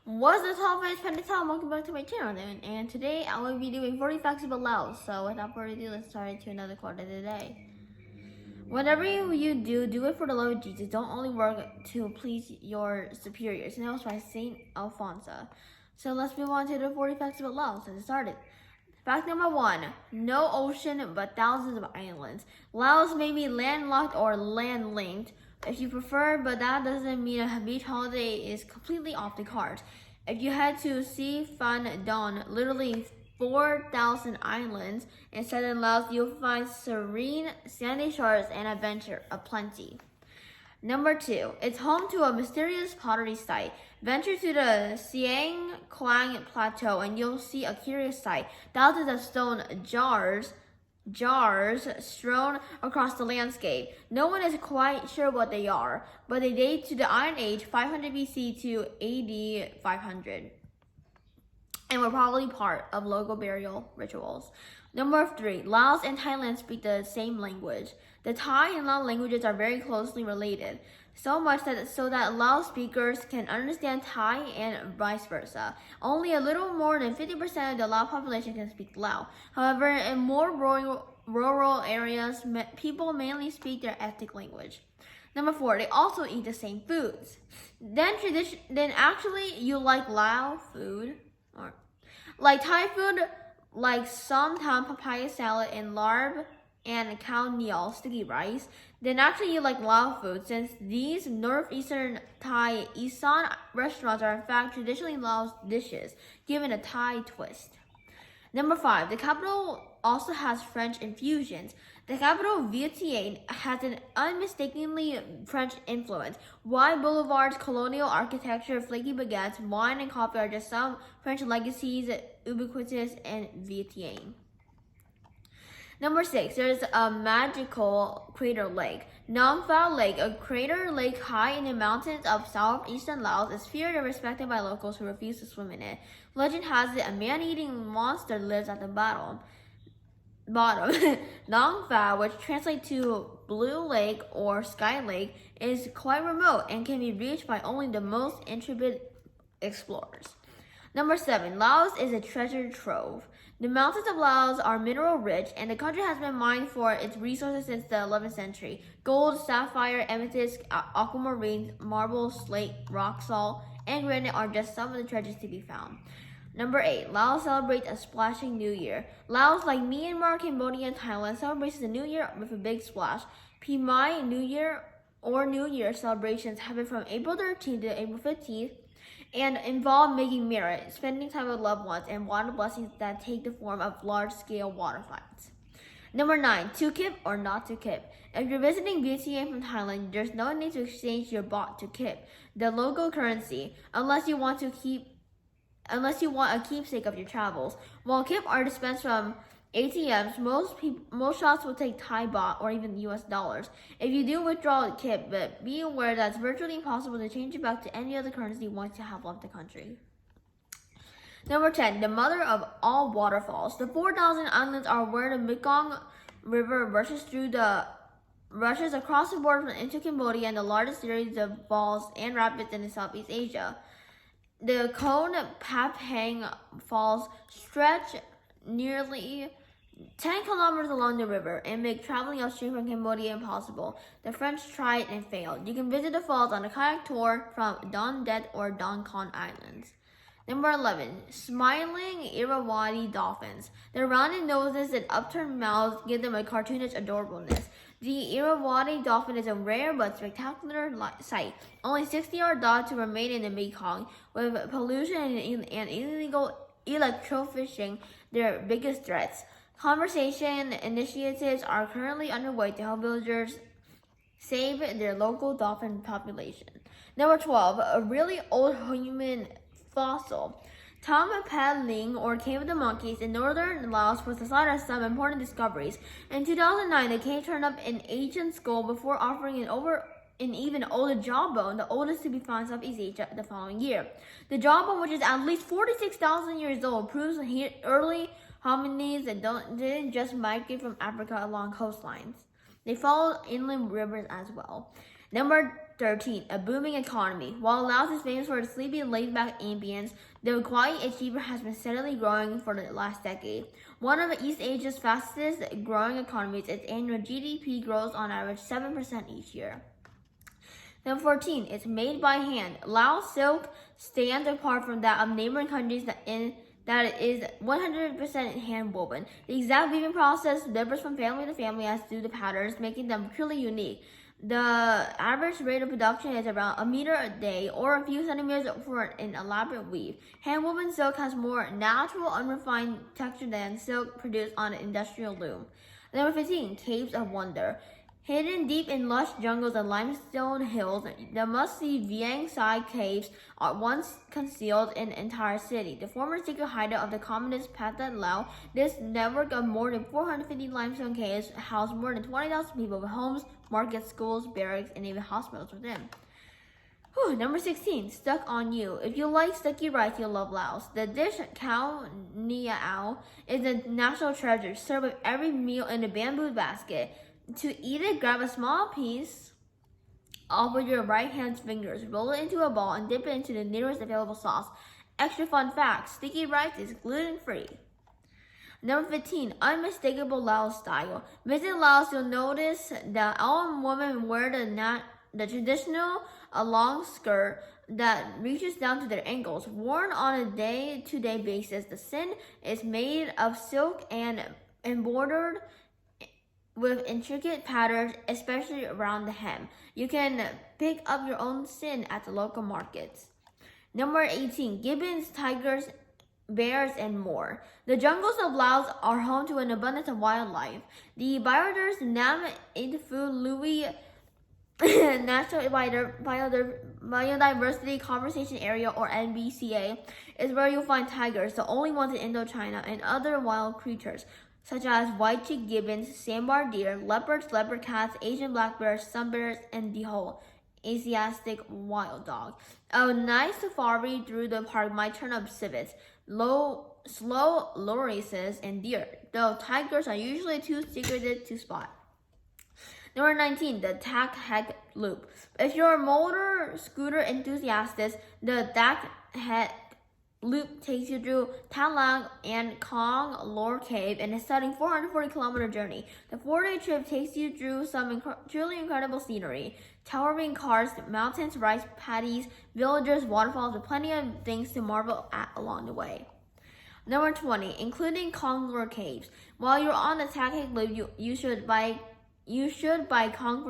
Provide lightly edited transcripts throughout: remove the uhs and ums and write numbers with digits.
What's the top of Pandita? Welcome back to my channel, and today I will be doing 40 facts about Laos. So without further ado, let's start into another quote of the day. Whatever you do it for the love of Jesus. Don't only work to please your superiors. And that was by Saint Alphonsa. So let's move on to the 40 facts about Laos. Let's get started. Fact number 1. No ocean, but thousands of islands. Laos may be landlocked or land-linked, if you prefer, but that doesn't mean a beach holiday is completely off the cards. If you head to Si Phan Don, literally 4,000 islands, instead in Laos, you'll find serene sandy shores and adventure aplenty. Number 2, it's home to a mysterious pottery site. Venture to the Siang Kuang Plateau and you'll see a curious sight. Thousands of stone jars strewn across the landscape. No one is quite sure what they are, but they date to the Iron Age 500 BC to AD 500. And were probably part of local burial rituals. Number 3, Laos and Thailand speak the same language. The Thai and Lao languages are very closely related, so much that Lao speakers can understand Thai and vice versa. Only a little more than 50% of the Lao population can speak Lao. However, in more rural areas, people mainly speak their ethnic language. Number 4, they also eat the same foods. Then actually you like Lao food, or like Thai food, like some tam papaya salad and larb and cow meal sticky rice. Then actually you like Lao food, since these northeastern Thai Isan restaurants are in fact traditionally Laos dishes, given a Thai twist. Number 5, the capital also has French infusions. The capital, Vientiane, has an unmistakably French influence. Wide boulevards, colonial architecture, flaky baguettes, wine, and coffee are just some French legacies ubiquitous in Vientiane. Number 6, there's a magical crater lake. Nong Phao Lake, a crater lake high in the mountains of southeastern Laos, is feared and respected by locals who refuse to swim in it. Legend has it a man-eating monster lives at the bottom. Nong Phao, which translates to Blue Lake or Sky Lake, is quite remote and can be reached by only the most intrepid explorers. Number 7, Laos is a treasure trove. The mountains of Laos are mineral rich, and the country has been mined for its resources since the 11th century. Gold, sapphire, amethyst, aquamarine, marble, slate, rock salt, and granite are just some of the treasures to be found. Number 8, Laos celebrates a splashing New Year. Laos, like Myanmar, Cambodia, and Thailand, celebrates the New Year with a big splash. Pi Mai New Year or New Year celebrations happen from April 13th to April 15th, and involve making merry, spending time with loved ones, and water blessings that take the form of large-scale water fights. Number 9, to kip or not to kip. If you're visiting Vientiane from Thailand, there's no need to exchange your baht to kip, the local currency, unless you want a keepsake of your travels. While kip are dispensed from ATMs, most shops will take Thai baht or even US dollars. If you do withdraw kip, but be aware that it's virtually impossible to change it back to any other currency once you have left the country. Number 10, the mother of all waterfalls. The 4,000 islands are where the Mekong River rushes across the border into Cambodia, and the largest series of falls and rapids in Southeast Asia. The Khon Paphang Falls stretch nearly 10 kilometers along the river and make traveling upstream from Cambodia impossible. The French tried and failed. You can visit the falls on a kayak tour from Don Det or Don Con Islands. Number 11, smiling Irrawaddy dolphins. Their rounded noses and upturned mouths give them a cartoonish adorableness. The Irrawaddy dolphin is a rare but spectacular sight. Only 60 are thought to remain in the Mekong, with pollution and illegal electrofishing their biggest threats. Conservation initiatives are currently underway to help villagers save their local dolphin population. Number 12, a really old human fossil. Tom Paddling, or Cave of the Monkeys, in northern Laos was the site of some important discoveries. In 2009, the cave turned up an ancient skull before offering an even older jawbone, the oldest to be found in Southeast Asia the following year. The jawbone, which is at least 46,000 years old, proves early hominids didn't just migrate from Africa along coastlines. They followed inland rivers as well. Number 13, a booming economy. While Laos is famous for its sleepy, laid-back ambience, the quiet achiever has been steadily growing for the last decade. One of East Asia's fastest growing economies, its annual GDP grows on average 7% each year. Number 14, it's made by hand. Laos silk stands apart from that of neighboring countries that it is 100% hand woven. The exact weaving process differs from family to family, as do the patterns, making them truly unique. The average rate of production is around a meter a day, or a few centimeters for an elaborate weave. Hand-woven silk has more natural, unrefined texture than silk produced on an industrial loom. Number 15, Caves of Wonder. Hidden deep in lush jungles and limestone hills, the must-see Vieng Sai Caves are once concealed an entire city. The former secret hideout of the communist Pathet Lao, this network of more than 450 limestone caves housed more than 20,000 people with homes, markets, schools, barracks, and even hospitals within. Number 16, Stuck on You. If you like sticky rice, you'll love Laos. The dish Khao Niao is a national treasure, served with every meal in a bamboo basket. To eat it, grab a small piece off with your right hand's fingers, roll it into a ball, and dip it into the nearest available sauce. Extra fun fact, sticky rice is gluten-free. Number 15, unmistakable Laos style. Visit Laos, you'll notice that all women wear the traditional long skirt that reaches down to their ankles. Worn on a day-to-day basis, the sin is made of silk and embroidered with intricate patterns, especially around the hem. You can pick up your own sin at the local markets. Number 18, gibbons, tigers, bears, and more. The jungles of Laos are home to an abundance of wildlife. The biodiverse Nam Phu Lui National Biodiversity Conservation Area, or NBCA, is where you'll find tigers, the only ones in Indochina, and other wild creatures, such as white-cheeked gibbons, sandbar deer, leopards, leopard cats, Asian black bears, sun bears, and the whole Asiatic wild dog. A nice safari through the park might turn up civets, slow lorises, and deer, though tigers are usually too secretive to spot. Number 19, the Tak Hek Loop. If you're a motor scooter enthusiast, the Tak Hek Loop takes you through Tan Lang and Kong Lor Cave in a stunning 440-kilometer journey. The 4-day trip takes you through some truly incredible scenery. Towering cars, mountains, rice paddies, villagers, waterfalls, with plenty of things to marvel at along the way. Number 20, including Kong Lor Caves. While you're on the Tak Hek Loop, you should buy Kong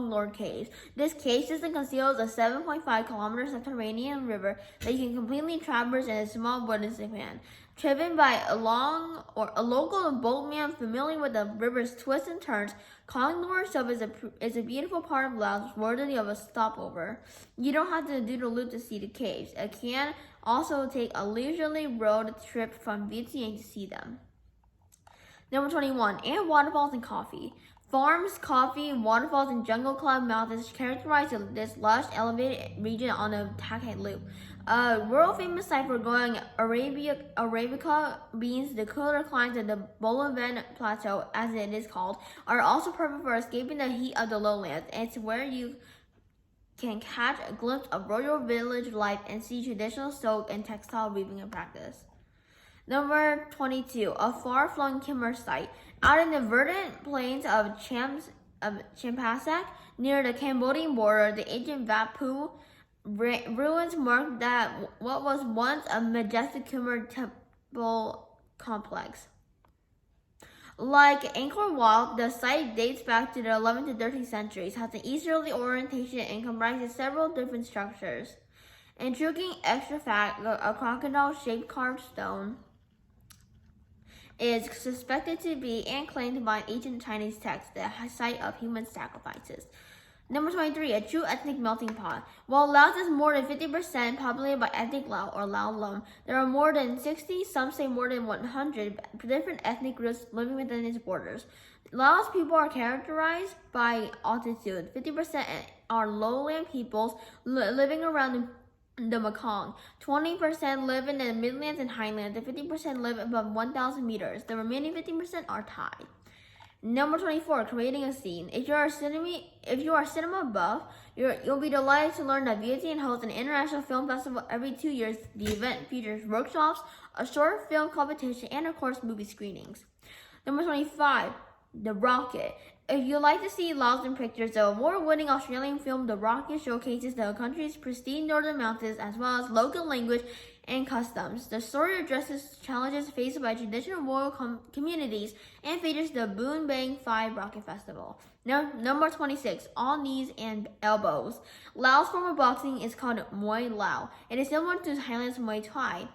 Lor Caves. This cave system conceals a 7.5-kilometer subterranean river that you can completely traverse in a small wooden span. Driven by a local boatman familiar with the river's twists and turns, Kong Lor itself is a beautiful part of Laos worthy of a stopover. You don't have to do the loop to see the caves. It can also take a leisurely road trip from Vientiane to see them. Number 21, and waterfalls and coffee. Farms, coffee, waterfalls, and jungle club mountains characterize this lush, elevated region on the Tak Hek Loop. A world-famous site for growing Arabica beans, the cooler climbs of the Bolivian Plateau, as it is called, are also perfect for escaping the heat of the lowlands. It's where you can catch a glimpse of royal village life and see traditional silk and textile weaving in practice. Number 22, a far-flung Khmer site. Out in the verdant plains of Champasak, near the Cambodian border, the ancient Wat Phu ruins mark what was once a majestic Khmer temple complex. Like Angkor Wat, the site dates back to the 11th to 13th centuries, has an easterly orientation, and comprises several different structures. Intriguing extra fact, a crocodile-shaped carved stone is suspected to be and claimed by ancient Chinese texts the site of human sacrifices. Number 23, a true ethnic melting pot. While Laos is more than 50% populated by ethnic Lao or Lao Lum, there are more than 60, some say more than 100, different ethnic groups living within its borders. Laos people are characterized by altitude. 50% are lowland peoples living around the Mekong. 20% live in the Midlands and Highlands, and 50% live above 1,000 meters. The remaining 50% are Thai. Number 24, creating a scene. If you are a cinema buff, you'll be delighted to learn that Vientiane hosts an international film festival every 2 years. The event features workshops, a short film competition, and of course, movie screenings. Number 25, The Rocket. If you like to see Laos in pictures, the award-winning Australian film The Rocket showcases the country's pristine northern mountains as well as local language and customs. The story addresses challenges faced by traditional royal communities and features the Boon Bang 5 Rocket Festival. Number 26, All Knees and Elbows. Laos form of boxing is called Muay Lao. It is similar to Thailand's Muay Thai.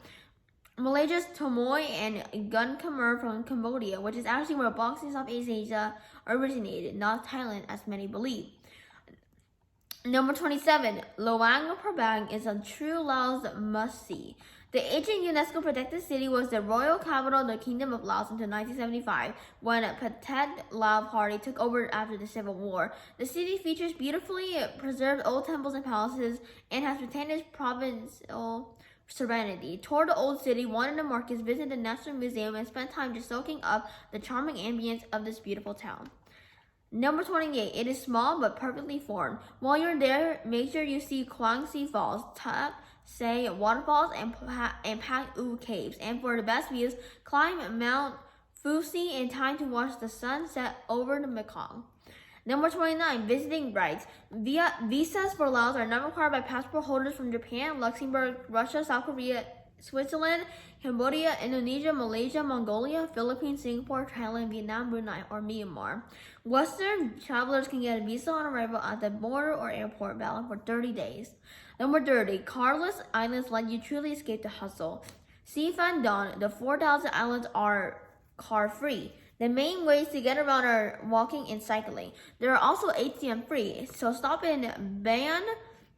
Malaysia's Tomoy and Gun Khmer from Cambodia, which is actually where boxing in Southeast Asia originated, not Thailand as many believe. Number 27, Luang Prabang is a true Laos must-see. The ancient UNESCO protected city was the royal capital of the Kingdom of Laos until 1975, when Pathet Lao Party took over after the Civil War. The city features beautifully preserved old temples and palaces and has retained its provincial serenity. Tour the old city, wander the markets, visit the National Museum, and spend time just soaking up the charming ambience of this beautiful town. Number 28, it is small but perfectly formed. While you're there, make sure you see Quang Si Falls, Tak Se waterfalls, and Pak U caves. And for the best views, climb Mount Fuji in time to watch the sun set over the Mekong. Number 29, visiting rights. Visas for Laos are not required by passport holders from Japan, Luxembourg, Russia, South Korea, Switzerland, Cambodia, Indonesia, Malaysia, Mongolia, Philippines, Singapore, Thailand, Vietnam, Brunei, or Myanmar. Western travelers can get a visa on arrival at the border or airport, valid for 30 days. Number 30, carless islands let you truly escape the hustle. Si Phan Don, the 4,000 islands are car-free. The main ways to get around are walking and cycling. There are also ATM free, so stop in Ban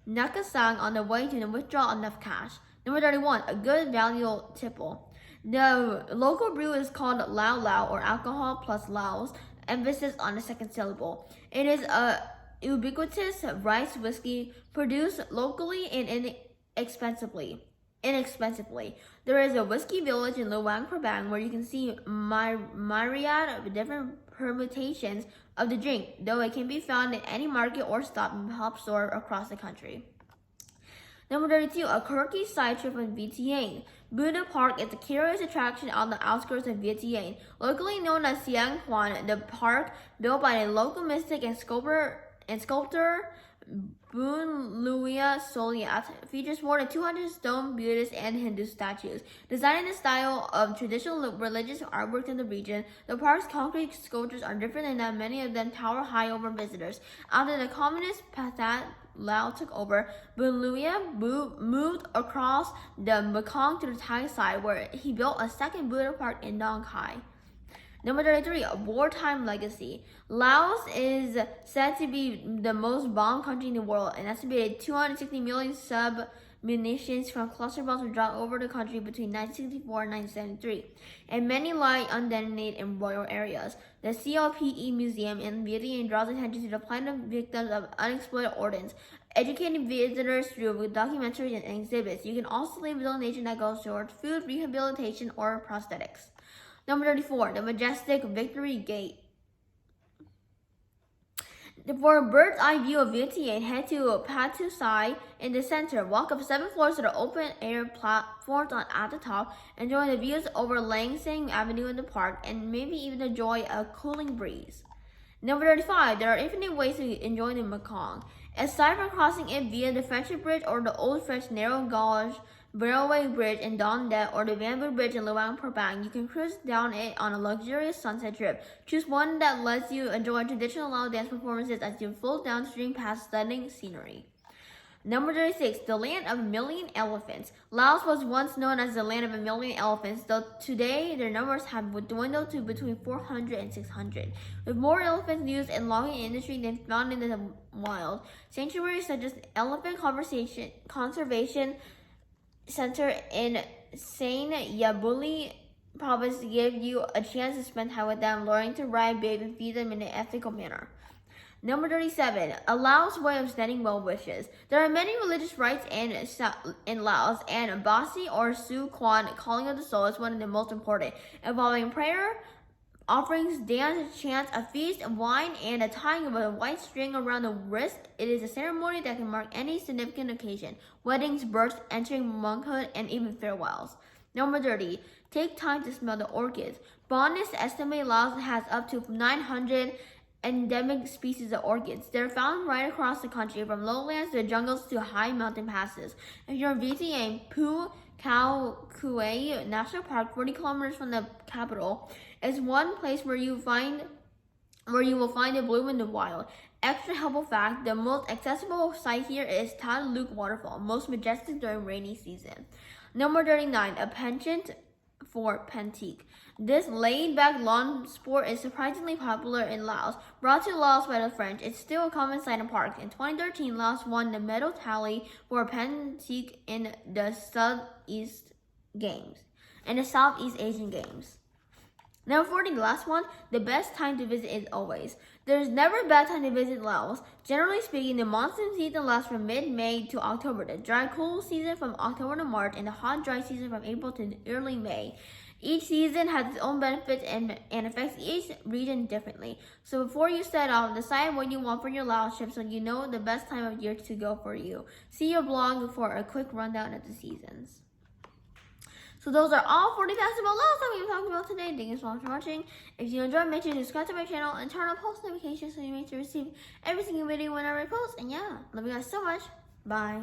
Nakasang on the way to withdraw enough cash. Number 31, a good value tipple. The local brew is called Lao Lao, or alcohol plus Laos, emphasis on the second syllable. It is a ubiquitous rice whiskey produced locally and inexpensively. There is a whiskey village in Luang Prabang where you can see myriad different permutations of the drink, though it can be found in any market or stop and pop store across the country. Number 32, a quirky side trip in Vientiane. Buddha Park is a curious attraction on the outskirts of Vientiane. Locally known as Siang Huan, the park, built by the local mystic and sculptor Boon Luia Soliat, features more than 200 stone Buddhist and Hindu statues. Designed in the style of traditional religious artworks in the region, the park's concrete sculptures are different in that many of them tower high over visitors. After the communist Pathet Lao took over, Boon Luia moved across the Mekong to the Thai side, where he built a second Buddha park in Nong Khai. Number 33, a wartime legacy. Laos is said to be the most bombed country in the world. An estimated 260 million munitions from cluster bombs were dropped over the country between 1964 and 1973, and many lie undetonated in rural areas. The CLPE Museum in Vientiane draws attention to the plight of victims of unexploded ordnance, educating visitors through documentaries and exhibits. You can also leave a donation that goes towards food, rehabilitation, or prosthetics. Number 34, the majestic Victory Gate. For a bird's eye view of Vientiane, head to Patu Sai in the center. Walk up 7 floors to the open air platforms at the top. Enjoy the views over Lang Seng Avenue in the park, and maybe even enjoy a cooling breeze. Number 35, there are infinite ways to enjoy the Mekong. Aside from crossing it via the Friendship Bridge or the Old French Narrow Gauge Railway Bridge in Don Det or the Bamboo Bridge in Luang Prabang, you can cruise down it on a luxurious sunset trip. Choose one that lets you enjoy traditional Lao dance performances as you float downstream past stunning scenery. Number 36, the land of a million elephants. Laos was once known as the land of a million elephants, though today their numbers have dwindled to between 400 and 600. With more elephants used in logging industry than found in the wild, sanctuaries such as Elephant Conservation Center in Saint Yabuli province give you a chance to spend time with them, learning to ride, bathe, and feed them in an ethical manner. Number 37, a Laos way of sending well wishes. There are many religious rites in Laos, and Basi or Su Kwan, calling of the soul, is one of the most important, involving prayer Offerings, dance, chants, a feast, wine, and a tying of a white string around the wrist. It is a ceremony that can mark any significant occasion: weddings, births, entering monkhood, and even farewells. Number 30. Take time to smell the orchids. Botanists estimate Laos has up to 900 endemic species of orchids. They're found right across the country, from lowlands to jungles to high mountain passes. If you're visiting Phu Khao Kuei National Park, 40 kilometers from the capital, is one place where you will find it bloom in the wild. Extra helpful fact: the most accessible site here is Tan Luc Waterfall, most majestic during rainy season. Number 39. A penchant for pentique. This laid-back lawn sport is surprisingly popular in Laos. Brought to Laos by the French, it's still a common sight in parks. In 2013, Laos won the medal tally for pentique in the Southeast Asian Games. Number 40, the last one. The best time to visit is always. There's never a bad time to visit Laos. Generally speaking, the monsoon season lasts from mid-May to October, the dry, cool season from October to March, and the hot, dry season from April to early May. Each season has its own benefits and affects each region differently. So before you set off, decide what you want for your Laos trip so you know the best time of year to go for you. See your blog for a quick rundown of the seasons. So those are all 40 facts about Laos that we've talked about today. Thank you so much for watching. If you enjoyed, make sure to subscribe to my channel and turn on post notifications so you make sure to receive every single video whenever I post. And yeah, love you guys so much. Bye.